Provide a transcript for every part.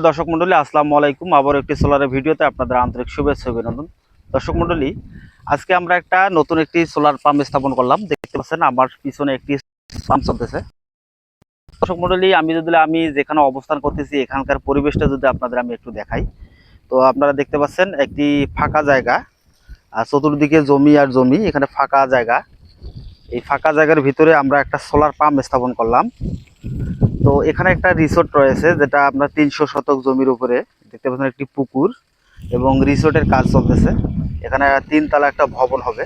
দর্শক মন্ডলী, আসসালামু আলাইকুম। আবার একটি সোলারের ভিডিওতে আপনাদের আন্তরিক শুভেচ্ছা অভিনন্দন। দর্শক মন্ডলী, আজকে আমরা একটা নতুন একটি সোলার পাম্প স্থাপন করলাম। দেখতে পাচ্ছেন আমার পিছনে একটি পাম্প চলতেছে। দর্শক মন্ডলী, আমি যেখানে অবস্থান করতেছি এখানকার পরিবেশটা যদি আপনাদের আমি একটু দেখাই, তো আপনারা দেখতে পাচ্ছেন একটি ফাঁকা জায়গা, আর চতুর্দিকে জমি আর জমি, এখানে ফাঁকা জায়গা। এই ফাঁকা জায়গার ভিতরে আমরা একটা সোলার পাম্প স্থাপন করলাম। তো এখানে একটা রিসোর্ট রয়েছে, যেটা আপনার 300 শতক জমির উপরে। দেখতে পাচ্ছেন একটি পুকুর এবং রিসোর্টের কাজ চলতেছে। এখানে 3 তলা একটা ভবন হবে।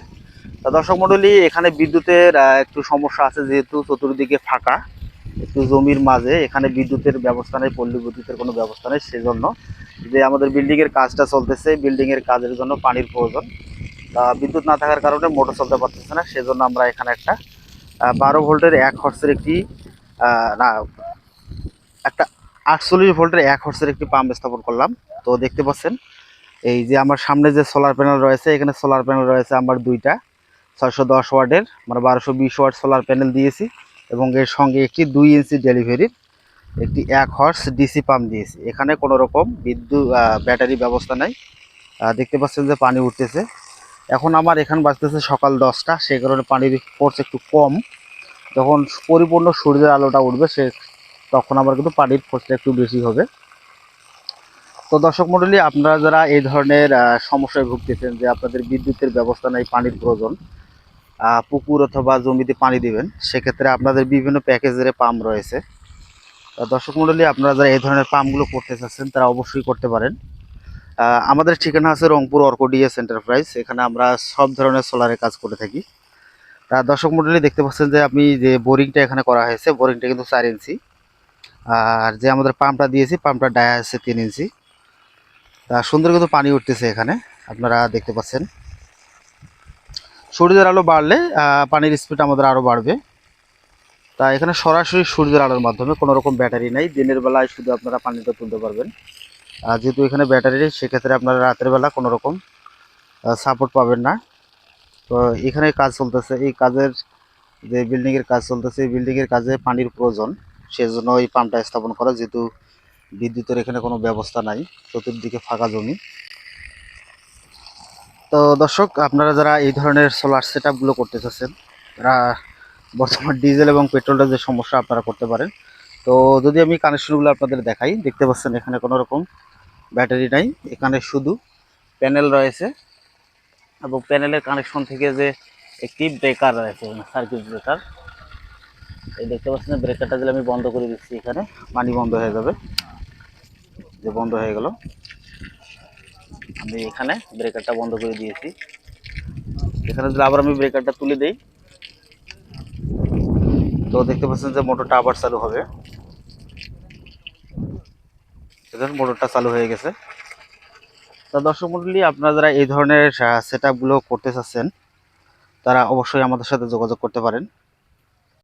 তা দর্শক মণ্ডলী, এখানে বিদ্যুতের একটু সমস্যা আছে, যেহেতু চতুর্দিকে ফাঁকা, একটু জমির মাঝে এখানে বিদ্যুতের ব্যবস্থা নেই, পল্লী বিদ্যুতের কোনো ব্যবস্থা নেই। সেজন্য যে আমাদের বিল্ডিংয়ের কাজটা চলতেছে, বিল্ডিংয়ের কাজের জন্য পানির প্রয়োজন। তা বিদ্যুৎ না থাকার কারণে মোটর চলতে পারতেছে না। সেজন্য আমরা এখানে একটা 12 ভোল্টের 1 হর্সের একটি না একটা 48 ভোল্টের 1 হর্সের একটি পাম্প স্থাপন করলাম। তো দেখতে পাচ্ছেন এই যে আমার সামনে যে সোলার প্যানেল রয়েছে, এখানে সোলার প্যানেল রয়েছে আমার দুইটা 610 ওয়াটের, মানে 1220 ওয়াট সোলার প্যানেল দিয়েছি। এবং এর সঙ্গে একটি 2 ইঞ্চি ডেলিভারির একটি 1 হর্স ডিসি পাম্প দিয়েছি। এখানে কোনো রকম বিদ্যুৎ ব্যাটারি ব্যবস্থা নাই। দেখতে পাচ্ছেন যে পানি উঠতেছে। এখন আমার এখানে বাজতেছে সকাল 10টা, সেই কারণে পানির ফোর্স একটু কম। যখন পরিপূর্ণ সূর্যের আলোটা উঠবে তখন আবার কিন্তু পানির ফোর্সটা একটু বেশি হবে। তো দর্শক মণ্ডলী, আপনারা যারা এই ধরনের সমস্যায় ভুগতেছেন, যে আপনাদের বিদ্যুতের ব্যবস্থা নেই, পানির প্রয়োজন, পুকুর অথবা জমিতে পানি দিবেন, সেক্ষেত্রে আপনাদের বিভিন্ন প্যাকেজের পাম্প রয়েছে। দর্শক মণ্ডলী, আপনারা যারা এই ধরনের পাম্পগুলো করতে চাচ্ছেন তারা অবশ্যই করতে পারেন। আমাদের ঠিকানা আছে রংপুর অর্কোডিএস এন্টারপ্রাইজ। এখানে আমরা সব ধরনের সোলারের কাজ করে থাকি। দর্শক মণ্ডলী, দেখতে পাচ্ছেন যে আমি যে বোরিংটা এখানে করা হয়েছে, বোরিংটা কিন্তু 4 ইঞ্চি। আর যে আমাদের পাম্পটা দিয়েছি, পাম্পটা ডায়া আছে 3 ইঞ্চি। তা সুন্দর কিন্তু পানি উঠতেছে এখানে, আপনারা দেখতে পাচ্ছেন। সূর্যের আলো বাড়লে পানির স্পিড আমাদের আরও বাড়বে। তা এখানে সরাসরি সূর্যের আলোর মাধ্যমে, কোনো রকম ব্যাটারি নেই। দিনের বেলায় শুধু আপনারা পানিটা তুলতে পারবেন। আর যেহেতু এখানে ব্যাটারি নেই, সেক্ষেত্রে আপনারা রাতের বেলা কোনো রকম সাপোর্ট পাবেন না। তো এখানে কাজ চলতেছে, এই কাজের যে বিল্ডিংয়ের কাজ চলতেছে, এই বিল্ডিংয়ের কাজে পানির প্রয়োজন। সেজন্য এই পাম্পটা স্থাপন করা, যেহেতু বিদ্যুতের এখানে কোনো ব্যবস্থা নাই, চতুর্দিকে ফাঁকা জমি। তো দর্শক, আপনারা যারা এই ধরনের সোলার সেটআপগুলো করতে চাচ্ছেন, তারা বর্তমান ডিজেল এবং পেট্রোলের যে সমস্যা, আপনারা করতে পারেন। তো যদি আমি কানেকশনগুলো আপনাদের দেখাই, দেখতে পাচ্ছেন এখানে কোনো রকম ব্যাটারি নাই, এখানে শুধু প্যানেল রয়েছে। এবং প্যানেলের কানেকশন থেকে যে একটি ব্রেকার রয়েছে, সার্কিট ব্রেকার। এই দেখতে পাচ্ছেন, ব্রেকারটা দিলে আমি বন্ধ করে দিচ্ছি, এখানে পানি বন্ধ হয়ে যাবে। যে বন্ধ হয়ে গেল, আমি এখানে ব্রেকারটা বন্ধ করে দিয়েছি। এখানে যদি আবার আমি ব্রেকারটা তুলে দিই, তো দেখতে পাচ্ছেন যে মোটরটা আবার চালু হবে। দেখুন, মোটরটা চালু হয়ে গেছে। তা দর্শক মণ্ডলী, আপনারা যারা এই ধরনের সেটআপগুলো করতে চাচ্ছেন, তারা অবশ্যই আমাদের সাথে যোগাযোগ করতে পারেন।